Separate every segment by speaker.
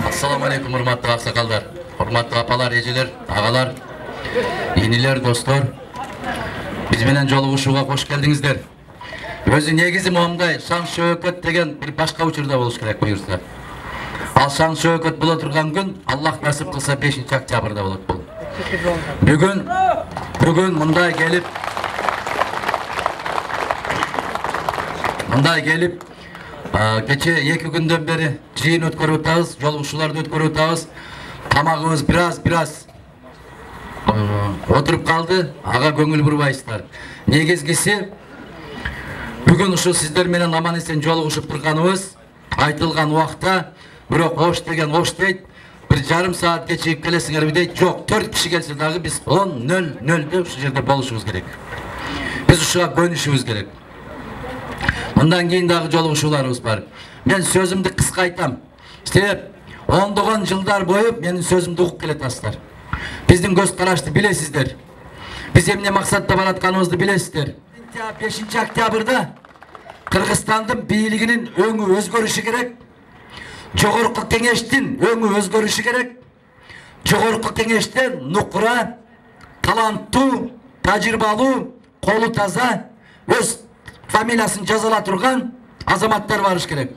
Speaker 1: Assalamu alaikum hurmatlı aksakallar, hurmatlı apalar, eceler, ağalar, yeniler, dostlar. Biz menen жолугушууга кош келдиңиздер. Өзү негизи момундай шаң шөөкөт деген бир башка учурда болуш керек буюрса. Ал шаң шөөкөт боло турган күн Аллах насип кылса 5-октябрда болот бул. Бүгүн мындай келип кече 2 күндөн бери жыйын өткөрүп атабыз, жолугушууларды өткөрүп атабыз. Тамагыбыз бираз отуруп калды, ага көңүл бурбайсыздар. Негизгиси бүгүн ушу сиздер менен аман эсен жолугушуп турганыбыз айтылган убакта, бирок ош деген ош дейт, 1,5 саат кечигип келесиңерби дейт. Жок, 4 киши келсе дагы биз 10:00 ушул жерде болушубуз керек. Биз ушуга көнүшүбүз керек. Мындан кийин дагы жолугушууларыбыз бар. Мен сөзүмдү кыска айтам. Себеп ондогон жылдар бою менин сөзүмдү угуп келатасыздар. Биздин көз карашты билесиздер. Биз эмне максатта баратканыбызды билесиздер. 5-октябрда Кыргызстандын бийлигинин өңү өзгөрүшү керек. Жогорку кеңештин өңү өзгөрүшү керек. Жогорку кеңештен нукура, таланттуу, тажрыйбалуу, колу таза, өз фамилиясын жазыла турган азаматтар барыш керек.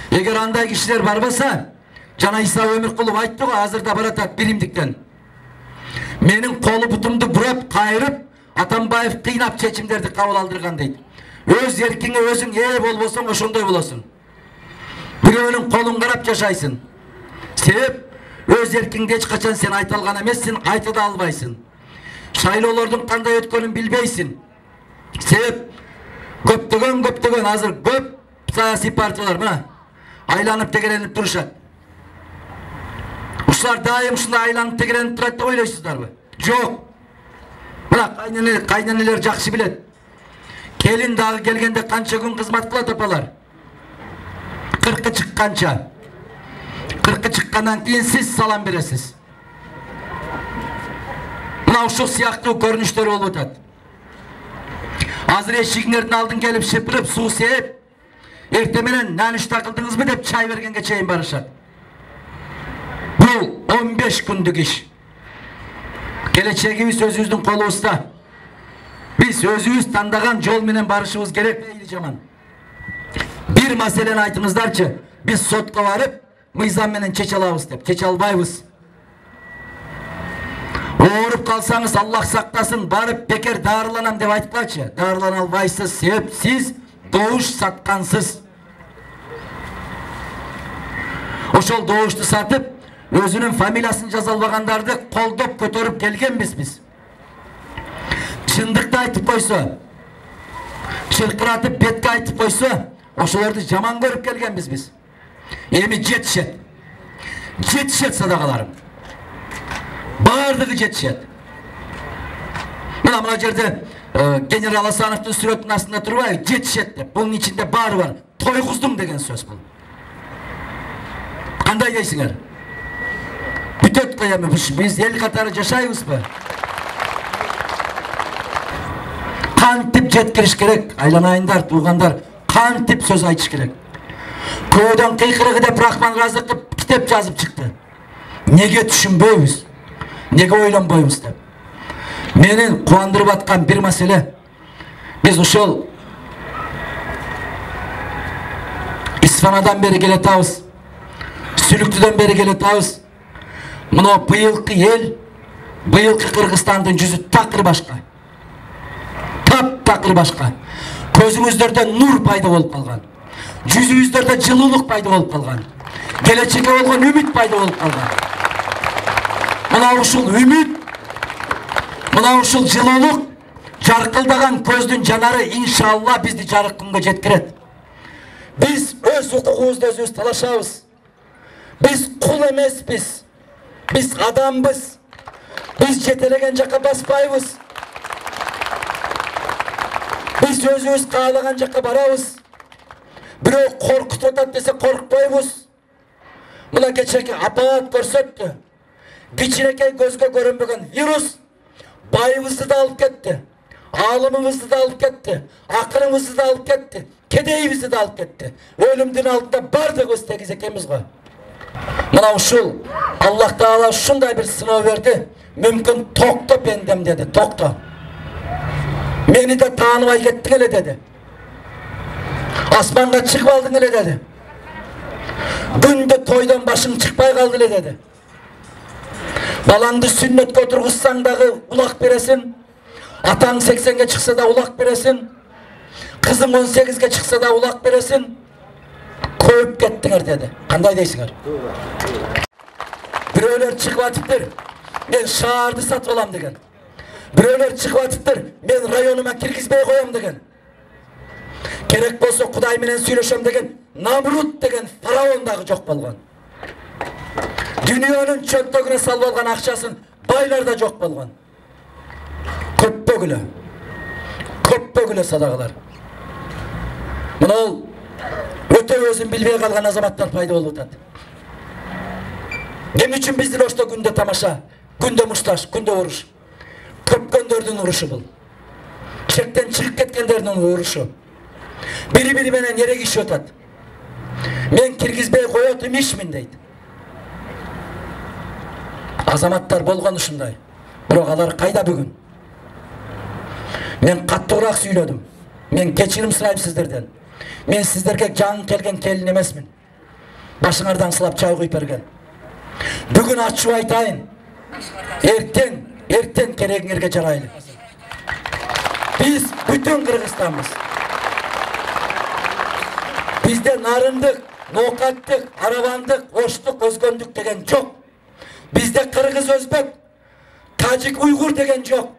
Speaker 1: Эгер андай кишилер барбаса, жана Иса Өмүркулов айтты го, азырда баратат биримдиктен. Менин колу бутумду бурап, кайрып, Атамбаев кыйнап чечимдерди кабыл алдырган дейт. Өз эркиңе өзүң ээ болбосоң, ошондой болосуң. Бирөөнүн колун карап жашайсың. Себеп өз эркиңди эч качан сен айта алган эмессиң, айта да албайсың. Шайлоолордун кандай өткөнүн билбейсиң. Себеп көптөгөн азыр көп саясий партиялар мына айланып тегеренип турушат. Ушулар дайым ушундай айланып тегеренип турат деп ойлойсуздарбы? Жок. Мына кайненелер жакшы билет. Келин дагы келгенде канча күн кызмат кылат апалар? 40 чыкканча. 40 чыккандан кийин сиз салам бересиз. Мына ушул сыяктуу көрүнүштөр болуп атат. Азыр эшигиңердин алдын келип шыпырып, суу сээп, эрте менен нанышта кылдыңызбы деп чай бергенге чейин барышат. Бул 15 күндүк иш. Келечегибиз өзүбүздүн колубузда. Биз өзүбүз тандаган жол менен барышыбыз керек. Жаман. Бир маселени айтыңыздарчы. Биз сотко барып, мыйзам менен чече алабыз деп. Чече албайбыз. Ооруп калсаңыз, Аллах сактасын, барып бекер дарыланам деп айтпачы. Дарылана албайсыз, себеп сиз добуш саткансыз. Ошол добушту сатып, өзүнүн фамилиясын жаза албагандарды колдоп көтөрүп келгенбиз биз. Чындыкты айтып койсо, чыркыратып бетке айтып койсо, ошолорду жаман көрүп келгенбиз биз. Эми жетишет. Жетишет садагаларым. Бардыгы жетишет. Мына жерде генерал Асановдун сүрөтүнүн астында турбайбы? Жетишет деп. Бунун ичинде баары бар. Тойгуздум деген сөз бул. Кандай дейсиңер? Бүтөт коёму? Биз эл катары жашайбызбы? Кантип жеткириш керек? Айланайындар, туугандар, кантип сөз айтыш керек? Көөдөн кыйкырыгы деп Рахман Разыков китеп жазып чыкты. Неге түшүнбөйбүз? Неге ойлонбойбуз деп. Менин кубандырып аткан бир маселе. Биз ошол Исфанадан бери келатабыз. Сүлүктүдөн бери келатабыз. Мына быйылкы эл, быйылкы Кыргызстандын жүзү такыр башка. Таптакыр башка. Көзүңүздөрдө нур пайда болуп калган. Жүзүңүздөрдө жылуулук пайда болуп калган. Келечекке болгон үмүт пайда болуп калган. Мына ушул үмүт, мына ушул жылуулук, жаркылдаган көздүн жанары иншалла бизди жарык күнгө жеткирет. Биз өз укугубузду өзүбүз талашабыз. Biz kul emespиz. Biz adamбыз. Biz жетелеген жакка баспайбыз. Biz өзүбүз каалаган жакка барабыз. Бирөө коркутуп атат десе коркпойбуз. Мына кечеки аппарат көрсөттү. Кичинекей көзгө көрүнбөгөн вирус байыбызды да алып кетти. Алымыбызды да алып кетти. Акырыбызды да алып кетти. Кедейибизди да алып кетти. Өлүмдүн алдында бардыгыбыз тегиз экенбиз го. Мына ушул Аллах Таала ушундай бир сыноо берди. Мүмкүн токто пендем деди, токто. Мени да тааныбай кеттиң эле деди. Асманга чыгып алдың эле деди. Күндө тойдон башың чыкпай калды эле деди. Балаңды сүннөткө отургузсаң дагы улак бересиң. Атаң 80-ге чыкса да улак бересиң. Кызың 18-ге чыкса да улак бересиң. Көп кеттиңер деди. Кандай дейсиңер? Бирөөлөр чыгып атыптыр. Мен шаарды сатып алам деген. Бирөөлөр чыгып атыптыр. Мен районума киргизбей коем деген. Керек болсо Кудай менен сүйлөшөм деген Намрут деген фараон дагы жок болгон. Дүйнөнүн чөнтөгүнө салып алган акчасын байлар да жок болгон. Көппөгүлө садагалар. Мына ол өтө өзүн билбей калган азаматтар пайда болуп атат. Эмне үчүн биздин ошто күндө тамаша, күндө мушташ, күндө уруш? Көпкөндөрдүн урушу бул. Чектен чыгып кеткендердин урушу. Бири-бири менен эрегишип атат. Мен киргизбей коет эмишмин дейт. Азаматтар болгон ушундай. Бирок алар кайда бүгүн? Мен каттуураак сүйлөдүм. Мен кечирим сурайм сиздерден. Мен сиздерге жаңы келген келин эмесмин. Башыңардан сылап чай куюп берген. Бүгүн ачып айтайын. Эртең керегиңерге жарайлы. Биз бүтүн Кыргызстанбыз. Бизде нарындык, ноокаттык, арабандык, оштук, өзгөндүк деген жок. Бизде кыргыз, өзбек, тажик, уйгур деген жок.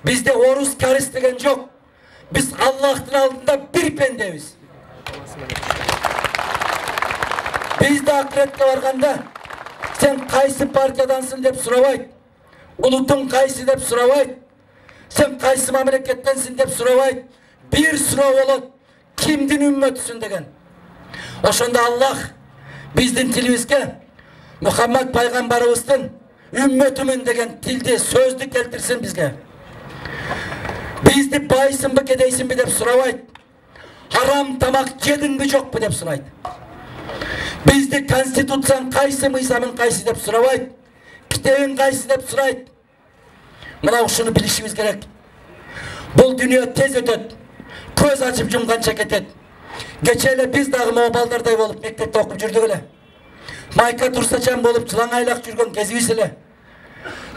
Speaker 1: Бизде орус, карис деген жок. Biz Allah'ın алдында bir pendemiz. Biz de ahiretке барганда sen kaysı partiyadansın dep surabайт. Ulutun kaysı dep surabайт. Sen kaysı memlekettensin dep surabайт. Bir surab болот. Kimdin ümmetisin degen. Oşonda Allah bizdin tilibizge Muhammed Peygamberimizdin ümmetimin degen tildi sözdü keltirsin bizge. Bizdi bayısın mı kedeysin mi dep surabайт. Haram tamak yedin mi jok mu dep surayt. Bizdi konstitutsiyan kaysı mıysamın kaysı dep surabайт. Kitebin kaysı dep surayt. Mına uşunu bilişimiz gerek. Bul dünya tez ötet. Көз ачып жумганча кетет. Кечеле биз дагы могу балдардай болуп мектепте окуп жүрдүк эле. Майка турсачан болуп жылаңайлак жүргөн кезибиз эле.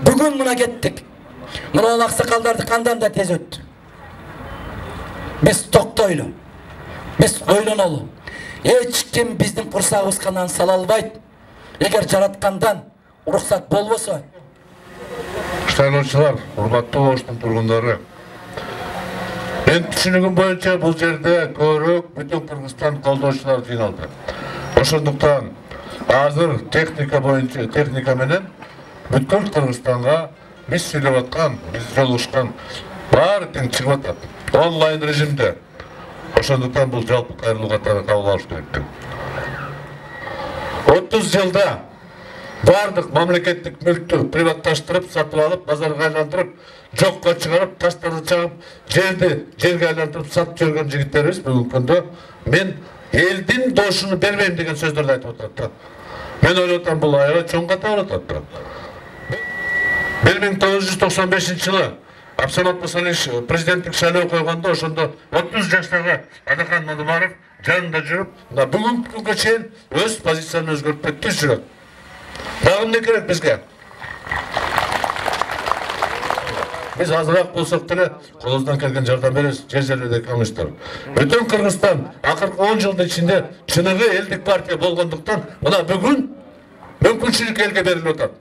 Speaker 1: Бүгүн мына кеттик. Мына аксакалдарды кандан да тез өттү. Биз токтойлу. Биз ойлонолу. Эч ким биздин курсагыбызга сала албайт. Эгер жараткандан уруксат болбосо.
Speaker 2: Шайлоочулар, урматтуу оштун тургундары. Мен түшүнүгүм боюнча бул жерде көрөк бүтүн Кыргызстан колдоочулар жыйналды. Ошондуктан азыр техника менен бүткүл Кыргызстанга биз сүйлөп аткан, биз жолугушкан баары тең чыгып атат. Онлайн режимде. Ошондуктан бул жалпы кайрылуу катары кабыл алыш керек. 30 жылда бардык мамлекеттик мүлктү приватташтырып, сатып алып, базарга айландырып, жокко чыгарып, таштарды чагып, жерге айландырып сатып жүргөн жигиттерибиз бүгүнкү күндө мен элдин дошуну бербейм деген сөздөрдү айтып атат. Мен ойлотам бул аябай чоң ката болуп атат. 1995-жылы Абсамат Масалиш президенттик шайлоо койгондо ошондо 30 жаштагы Атакан Мадумаров жанында жүрүп, бүгүнкү күнгө чейин өз позициясын өзгөртпөй түз жүрөт. Дагы эмне керек бизге? Biz azırak bolsak деле колубуздан келген жардам беребиз, жер-жерлерде коммунисттер. Бүтүн Кыргызстан акыркы 10 жылдын ичинде чыныгы элдик партия болгондуктан мына бүгүн мүмкүнчүлүк элге берилип атат.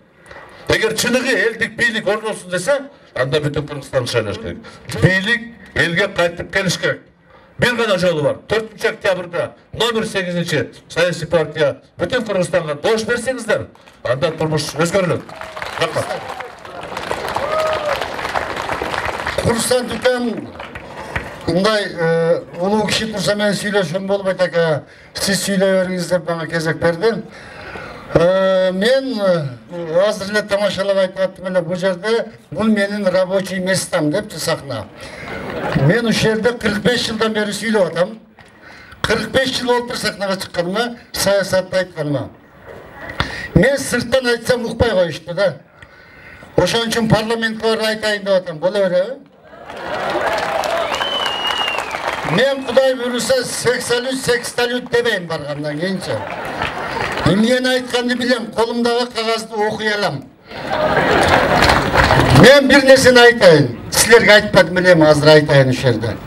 Speaker 2: Эгер чыныгы элдик бийлик орнолсун десе, анда бүтүн Кыргызстан шайлаш керек. Бийлик элге кайтып келиш керек. Bir gana жолу бар. 4 октябрда номер 8 саясий партия бүтүн Кыргызстанга дош берсеңиздер, анда турмуш өзгөрүлөт. Рахмат.
Speaker 3: Курсан дүкен мындай улуу киши турса мен сүйлөшүм болбойт ака. Сиз сүйлөй бериңиз деп мага кезек берди. Мен азыр эле тамашалап айтып аттым эле бул жерде бул менин рабочий местам депчи сахна. Мен ушул жерде 45 жылдан бери сүйлөп атам. 45 жыл болуптур сахнага чыкканыма, саясатты айтканыма. Мен сырттан айтсам укпай коюшту да. Ошон үчүн парламентке барып айтайын деп атам. Боло береби? Мен Кудай буйруса 83 дебейм баргандан кийинчи. Эмнени айтканды билем, колумдагы кагазды окуй алам. Мен бир нерсени айтайын. Силерге айтпадым элем, азыр айтайын ушул жерде.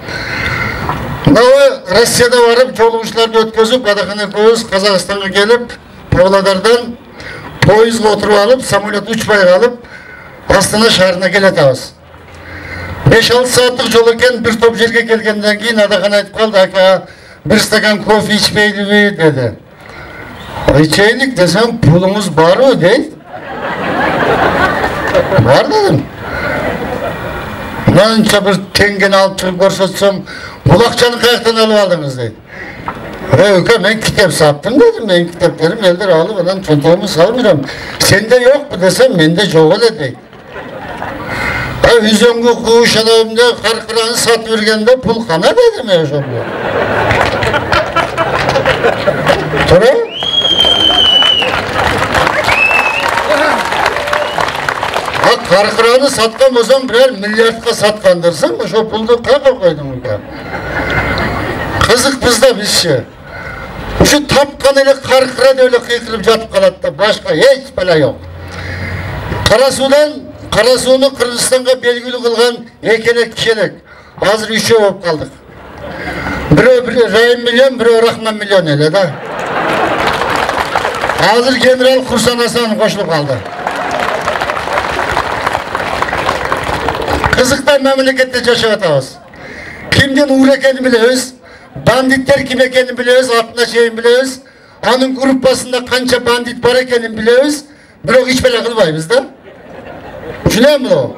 Speaker 3: Мынау Россияда барып, жолугушууларды өткөзүп, Адакан экөөбүз Казакстанга келип, Павлодардан поездга отуруп алып, самолет учпай калып, Астана шаарына келатабыз. 5-6 сааттык жол экен, бир топ жерге келгенден кийин Адакан айтып калды, ака, бир стакан кофе ичпейлиби деди. İçeylik desem pulumuz var mı değil? Var dedim. Nanca bir tengeni alıp çıkıp korsetsem, bulakçanı kayaktan alıp aldınız dedi. Öyle ben kitap sattım dedim, ben kitaplarım eldir alıp ondan çantağımı salmıyorum. Sende yok mu desem, bende yok dedi. Üzöngü kuğuş adamda karkıranı sat vergende pul kana dedim ya şu bu. Sonra? Karkıranı satkan olsam birer milyardka satkandırsın, şu puldu kaka koydum ülke. Kızık bizde bizce. Şu tapkan ile karkıra da öyle kıykırıp jatıp kalattı, başka hiç bela yok. Karasu'nu Kırgızistan'a belgili kılgan ekelek kişilik. Hazır 3'e olup kaldık. Biri Rahim milyon, biri Rahman milyon öyle da. Hazır General Kursan Hasan koşulup kaldı. Kızıktan memlekette yaşatağız. Kimden uğur ekenini biliyoruz. Banditler kim ekenini biliyoruz. Altına şeyini biliyoruz. Onun grupasında kança bandit var ekenini biliyoruz. Bırak hiç bela kılmayız da. Şuna mı o?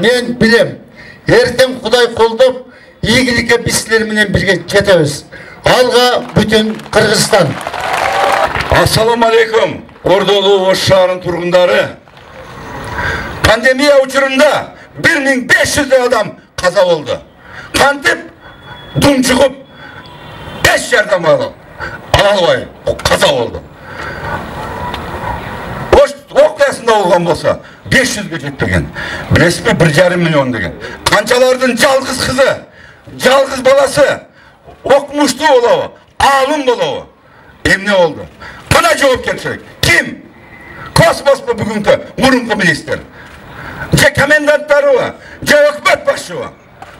Speaker 3: Men bilem. Erten Kuday koldup iyilikle bizlerimle birge ketemiz. Alga bütün Kırgızistan.
Speaker 4: Assalamu alaikum. Ordolu Oş şaharının turgunları. Pandemiya uçurunda 1500 adam kaza oldu. Kantip dum çıkıp 5 yerden bağlı. Alalvay kaza oldu. Oklayasında olgan bolsa 500 geçip degen. Resmi 1,5 milyon degen. Kançalardın жалгыз kızı, жалгыз balası okmuştu olağı, alım bolağı. Emne oldu. Bana cevap gelecek. Kim? Kosmos mu bugünkü murunku minister? Ce komendantları var, ce hükümet başı var.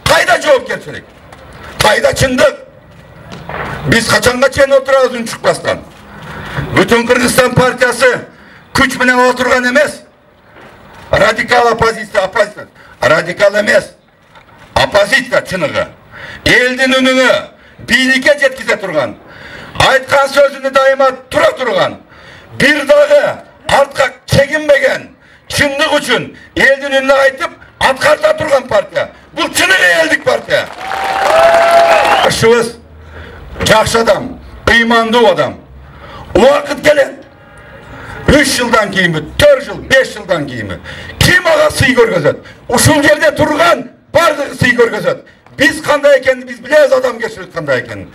Speaker 4: Kayda cevap gelecek. Kayda çındık. Biz kaçanga çen oturarız ün çıkmasdan. Bütün Kırgızistan partiyası güç bilen oturgan emez. Radikal opozisiya, radikal emez. Opozisiya çınığı. Eldin önünü biylike jetkize turgan. Aytkan sözünü daima tura turgan. Bir dağı artka çekinmegen. Çınlık üçün eldin önüne aytıp atkarta turgan partiya. Bu çınığı eldik partiya. Şuuz jakşı adam, imanlı adam. O vakit gelen 3 yıldan kiyimi, 4 yıl, 5 yıldan kiyimi. Kim ağa sıy görgözet? Uşul yerde turgan bardığı sıy görgözet. Biz kanday ekenini, biz biliriz adam geçirdik kanday ekenini.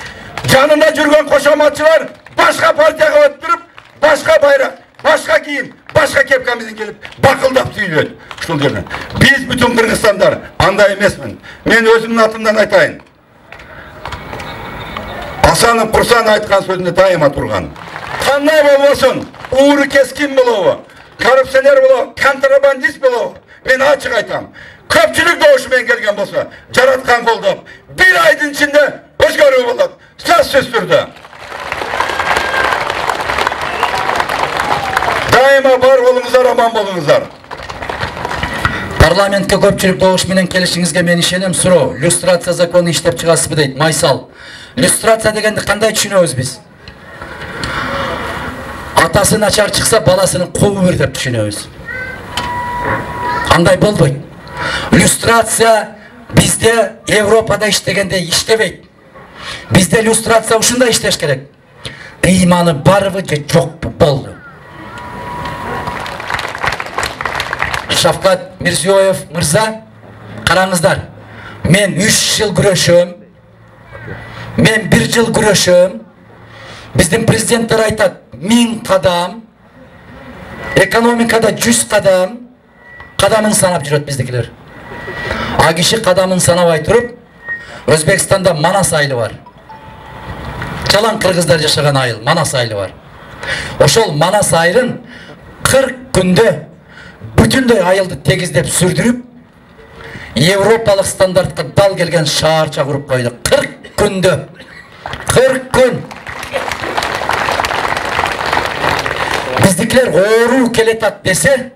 Speaker 4: Canında жүрген koşamatçılar başka partiyaga öttürüp, başka bayrak, başka giyim, başka kepkamizin gelip bakıldap süylöydü. Uşul yerden. Biz bütün Kırgızstanlar anda emesmin. Men özümün atından aytayın. Asанов Kursan aytkan sözünde daima turgan. Kanday bolbosun, uğru keskin buluğu, korrupsioner buluğu, kontrabandist buluğu. Ben açık aytam. Köpçülük doğuşumen gelgen bolsa, jaratkan koldup, bir aydın içinde özgörü bulup, söz sürdü. Daima bar olumuz Колдоңуздар, аман болуңуздар.
Speaker 1: Парламентке көпчүлүк добуш менен келишиңизге мен ишенем. Суроо, люстрация закону иштеп чыгасызбы дейт. Майсал. Люстрация дегенди кандай түшүнөбүз биз? Атасы начар чыкса, баласынын куу бер деп түшүнөбүз. Андай болбойт. Люстрация bizde Европада иштегенде иштебейт. Bizde люстрация ушундай иштеш керек. Ыйманы барбы же жокпу болду. Шавкат Мирзиёев мырза, караңыздар. Мен 3 жыл күрөшөм. Мен 1 жыл күрөшөм. Биздин президенттер айтат 1000 кадам. Экономикада 100 кадам. Кадамын санап жүрөт биздикилер. А киши кадамын санабай туруп, Өзбекстанда Манас айылы бар. Жалаң кыргыздар жашаган айыл, Манас айылы бар. Ошол Манас айылын 40 күндө бүтүндөй айылды тегиздеп сүрдүрүп, Европалык стандартка дал келген шаарча куруп койду. 40 күндө. 40 күн. Биздикилер оору келетат десе,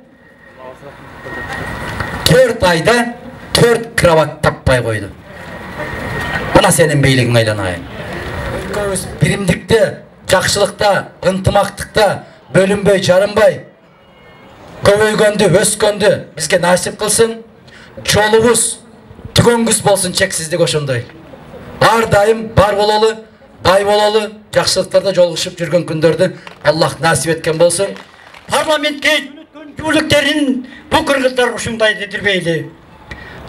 Speaker 1: 4 айда 4 кровать таппай койду. Мына сенин бийлигиң айланайын. Өлкөбүз биримдикте, жакшылыкта, ынтымактыкта бөлүнбөй, жарынбай, көбөйгөндү, өскөндү бизге насип кылсын. Жолубуз түгөнгүс болсун, чексиздик ошондой. Ар дайым бар бололу, бай бололу, жакшылыктарда жолугушуп жүргөн күндөрдү Аллах насип эткен болсун.
Speaker 5: Парламентке жүлүктерин бу кыргыздар ушундай дедирбейли.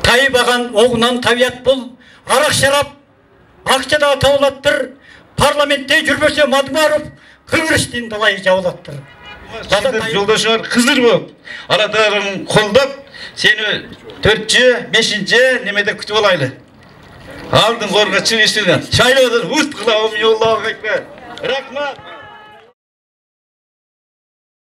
Speaker 5: Тайбаган огунан табият бул, арак шарап, акчада табылаттыр. Парламентте жүрбөсө Мадмаров Кыргызстын далай жабылаттыр.
Speaker 6: Жолдошор кызыр болуп, арадарын колдоп, сени 4-5 немеде күтүп алайлы. Алдын корго чыгышты. Шайлоодон ут кылабым, Аллаху акбар. Рахмат.